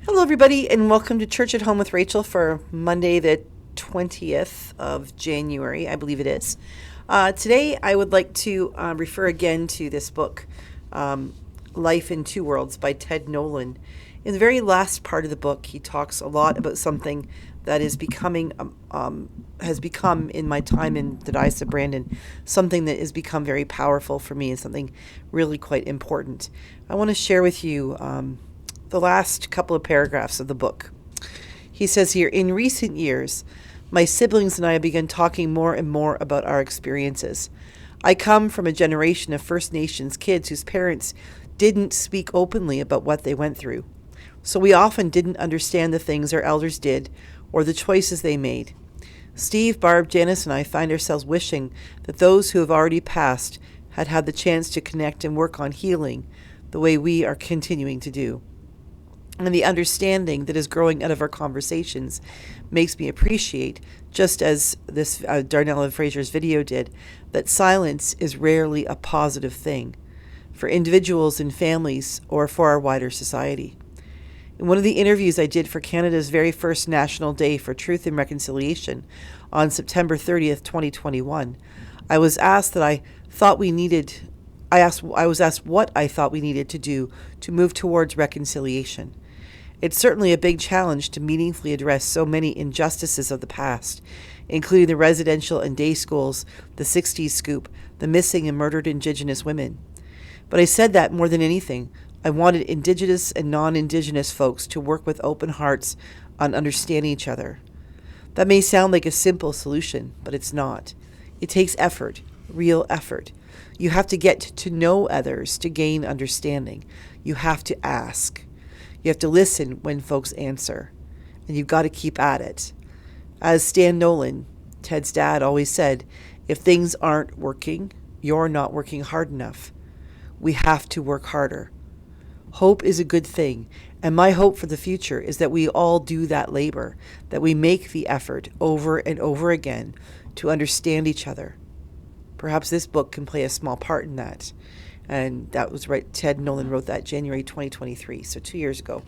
Hello, everybody, and welcome to Church at Home with Rachel for Monday, the 20th of January, I believe it is. Today, I would like to refer again to this book, Life in Two Worlds by Ted Nolan. In the very last part of the book, he talks a lot about something that is has become in my time in the Diocese of Brandon, something that has become very powerful for me and something really quite important. I want to share with you the last couple of paragraphs of the book. He says here, in recent years, my siblings and I have begun talking more and more about our experiences. I come from a generation of First Nations kids whose parents didn't speak openly about what they went through. So we often didn't understand the things our elders did or the choices they made. Steve, Barb, Janice, and I find ourselves wishing that those who have already passed had had the chance to connect and work on healing the way we are continuing to do. And the understanding that is growing out of our conversations makes me appreciate, just as this Darnell and Fraser's video did, that silence is rarely a positive thing for individuals and families or for our wider society. In one of the interviews I did for Canada's very first National Day for Truth and Reconciliation on September 30th, 2021, I was asked what I thought we needed to do to move towards reconciliation. It's certainly a big challenge to meaningfully address so many injustices of the past, including the residential and day schools, the 60s scoop, the missing and murdered Indigenous women. But I said that more than anything, I wanted Indigenous and non-Indigenous folks to work with open hearts on understanding each other. That may sound like a simple solution, but it's not. It takes effort, real effort. You have to get to know others to gain understanding. You have to ask. You have to listen when folks answer, and you've got to keep at it. As Stan Nolan, Ted's dad, always said, if things aren't working, you're not working hard enough. We have to work harder. Hope is a good thing, and my hope for the future is that we all do that labor, that we make the effort over and over again to understand each other. Perhaps this book can play a small part in that. And that was right. Ted Nolan wrote that January 2023, so 2 years ago.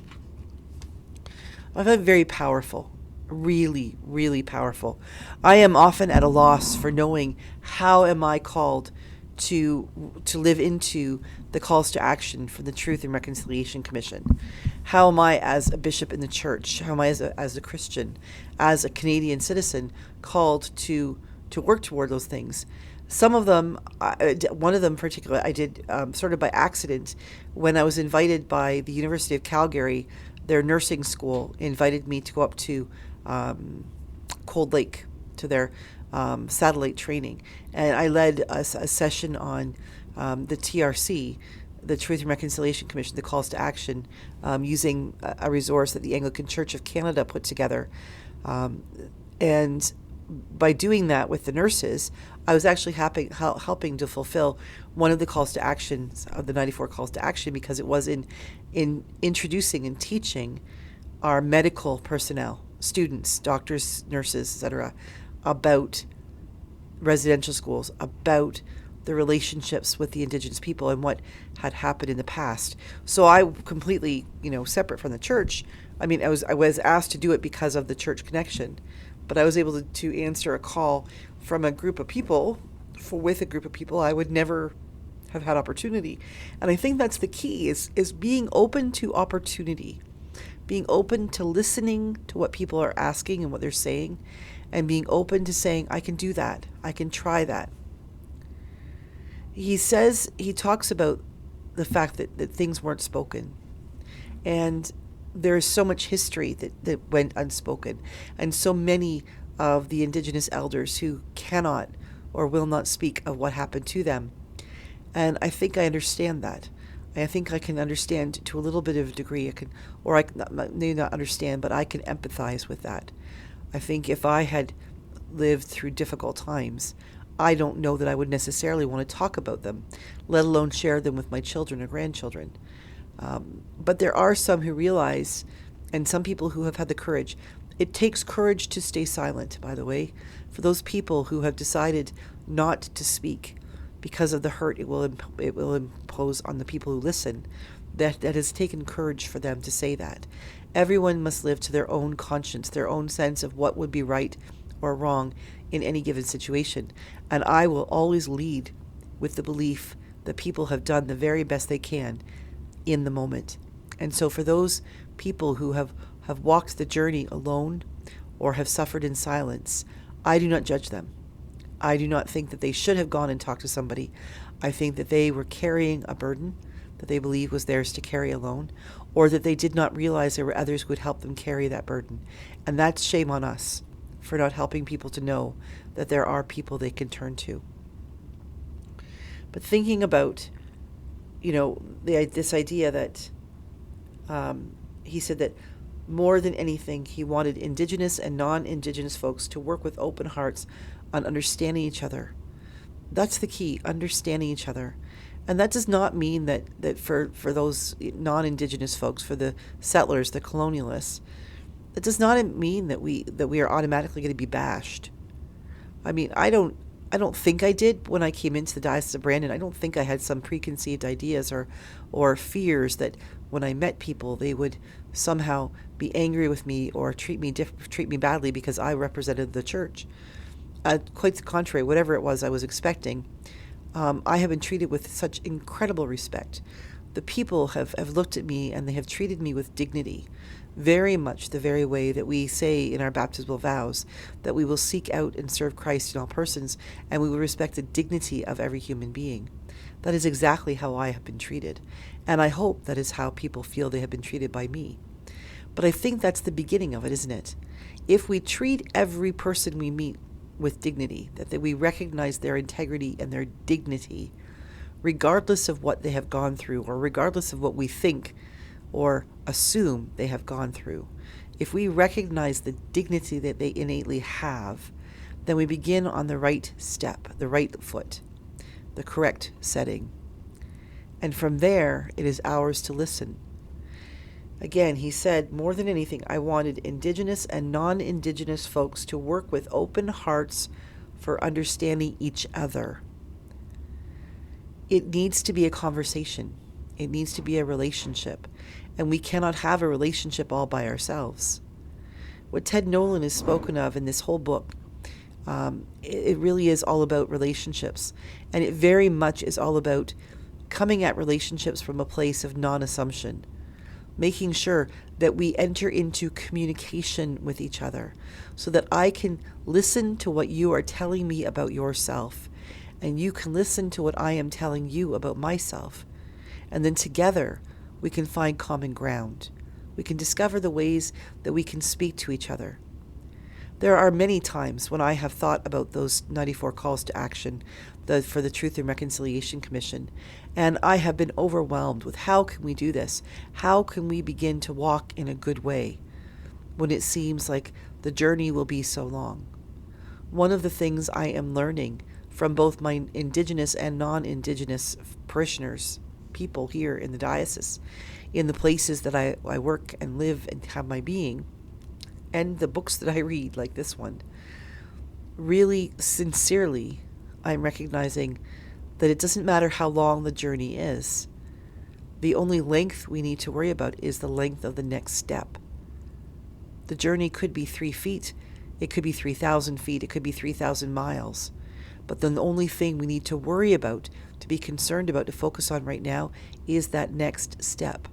I find it very powerful, really, really powerful. I am often at a loss for knowing how am I called to live into the calls to action from the Truth and Reconciliation Commission. How am I, as a bishop in the church, how am I as a Christian, as a Canadian citizen, called to work toward those things? Some of them, one of them in particular, I did sort of by accident when I was invited by the University of Calgary. Their nursing school invited me to go up to Cold Lake to their satellite training. And I led a session on the TRC, the Truth and Reconciliation Commission, the calls to action, using a resource that the Anglican Church of Canada put together. And by doing that with the nurses, I was actually helping to fulfill one of the calls to actions of the 94 calls to action, because it was in introducing and teaching our medical personnel, students, doctors, nurses, etc., about residential schools, about the relationships with the Indigenous people and what had happened in the past. So I completely, separate from the church. I mean, I was asked to do it because of the church connection. But I was able to answer a call from a group of people, with a group of people I would never have had opportunity. And I think that's the key, is being open to opportunity, being open to listening to what people are asking and what they're saying, and being open to saying, I can do that, I can try that. He talks about the fact that things weren't spoken. And there's so much history that went unspoken, and so many of the Indigenous elders who cannot or will not speak of what happened to them. And I think I understand that. I think I can understand to a little bit of a degree. Maybe not understand, but I can empathize with that. I think if I had lived through difficult times, I don't know that I would necessarily want to talk about them, let alone share them with my children or grandchildren. But there are some who realize, and some people who have had the courage. It takes courage to stay silent, by the way, for those people who have decided not to speak because of the hurt it will impose on the people who listen. That has taken courage for them to say that. Everyone must live to their own conscience, their own sense of what would be right or wrong in any given situation. And I will always lead with the belief that people have done the very best they can in the moment. And so for those people who have walked the journey alone or have suffered in silence, I do not judge them. I do not think that they should have gone and talked to somebody. I think that they were carrying a burden that they believed was theirs to carry alone, or that they did not realize there were others who would help them carry that burden. And that's shame on us for not helping people to know that there are people they can turn to. But thinking about, this idea that he said that more than anything, he wanted Indigenous and non-Indigenous folks to work with open hearts on understanding each other. That's the key, understanding each other. And that does not mean that for those non-Indigenous folks, for the settlers, the colonialists, it does not mean that we are automatically going to be bashed. I mean, I don't think I did when I came into the Diocese of Brandon. I don't think I had some preconceived ideas or fears that when I met people they would somehow be angry with me or treat me badly because I represented the church. Quite the contrary, whatever it was I was expecting, I have been treated with such incredible respect. The people have looked at me and they have treated me with dignity, very much the very way that we say in our baptismal vows, that we will seek out and serve Christ in all persons, and we will respect the dignity of every human being. That is exactly how I have been treated, and I hope that is how people feel they have been treated by me. But I think that's the beginning of it, isn't it? If we treat every person we meet with dignity, that we recognize their integrity and their dignity, regardless of what they have gone through or regardless of what we think or assume they have gone through. If we recognize the dignity that they innately have, then we begin on the right step, the right foot, the correct setting. And from there, it is ours to listen. Again, he said, more than anything, I wanted Indigenous and non-Indigenous folks to work with open hearts for understanding each other. It needs to be a conversation. It needs to be a relationship. And we cannot have a relationship all by ourselves. What Ted Nolan has spoken of in this whole book, it really is all about relationships. And it very much is all about coming at relationships from a place of non-assumption, making sure that we enter into communication with each other so that I can listen to what you are telling me about yourself, and you can listen to what I am telling you about myself. And then together, we can find common ground. We can discover the ways that we can speak to each other. There are many times when I have thought about those 94 calls to action for the Truth and Reconciliation Commission, and I have been overwhelmed with how can we do this? How can we begin to walk in a good way when it seems like the journey will be so long? One of the things I am learning from both my Indigenous and non-Indigenous parishioners, people here in the diocese, in the places that I work and live and have my being, and the books that I read, like this one, really sincerely, I'm recognizing that it doesn't matter how long the journey is. The only length we need to worry about is the length of the next step. The journey could be 3 feet, it could be 3,000 feet, it could be 3,000 miles. But then the only thing we need to worry about, to be concerned about, to focus on right now, is that next step.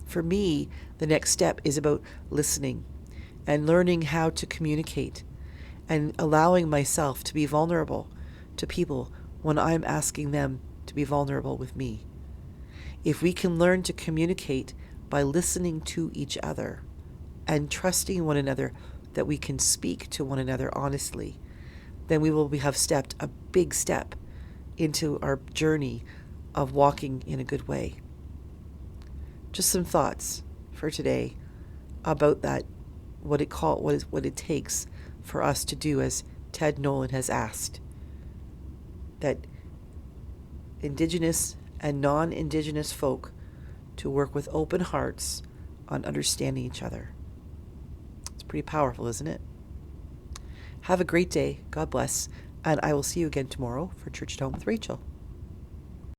For me, the next step is about listening and learning how to communicate and allowing myself to be vulnerable to people when I'm asking them to be vulnerable with me. If we can learn to communicate by listening to each other and trusting one another that we can speak to one another honestly, then we will have stepped a big step into our journey of walking in a good way. Just some thoughts for today about that, what it takes for us to do as Ted Nolan has asked, that Indigenous and non-Indigenous folk to work with open hearts on understanding each other. It's pretty powerful, isn't it? Have a great day. God bless. And I will see you again tomorrow for Church at Home with Rachel.